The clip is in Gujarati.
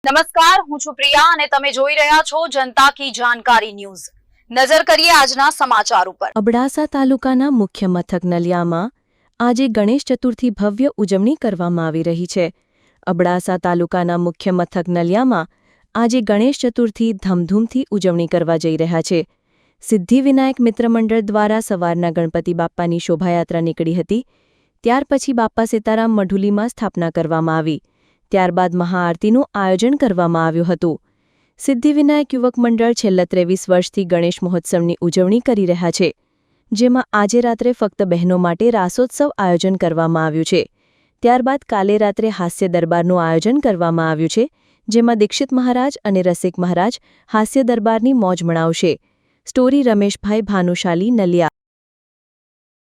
નમસ્કાર, હું છું પ્રિયા અને તમે જોઈ રહ્યા છો જનતા કી જાણકારી ન્યૂઝ। નજર કરીએ આજના સમાચાર ઉપર। અબડાસા તાલુકાના મુખ્ય મથક નલિયામાં આજે ગણેશ ચતુર્થી ભવ્ય ઉજવણી કરવામાં આવી રહી છે। અબડાસા તાલુકાના મુખ્ય મથક નલિયામાં આજે ગણેશ ચતુર્થી ધમધૂમથી ઉજવણી કરવા જઈ રહ્યા છે। સિદ્ધિવિનાયક મિત્ર મંડળ દ્વારા સવારના ગણપતિ બાપ્પાની શોભાયાત્રા નીકળી હતી। ત્યાર પછી બાપ્પા સીતારામ મઢુલીમાં સ્થાપના કરવામાં આવી। ત્યારબાદ મહાઆરતીનું આયોજન કરવામાં આવ્યું હતું। સિદ્ધિવિનાયક યુવક મંડળ છેલ્લા 23 વર્ષથી ગણેશ મહોત્સવની ઉજવણી કરી રહ્યા છે, જેમાં આજે રાત્રે ફક્ત બહેનો માટે રાસોત્સવ આયોજન કરવામાં આવ્યું છે। ત્યારબાદ કાલે રાત્રે હાસ્ય દરબારનું આયોજન કરવામાં આવ્યું છે, જેમાં દીક્ષિત મહારાજ અને રસિક મહારાજ હાસ્ય દરબારની મોજ મણાવશે। સ્ટોરી રમેશભાઈ ભાનુશાલી, નલિયા।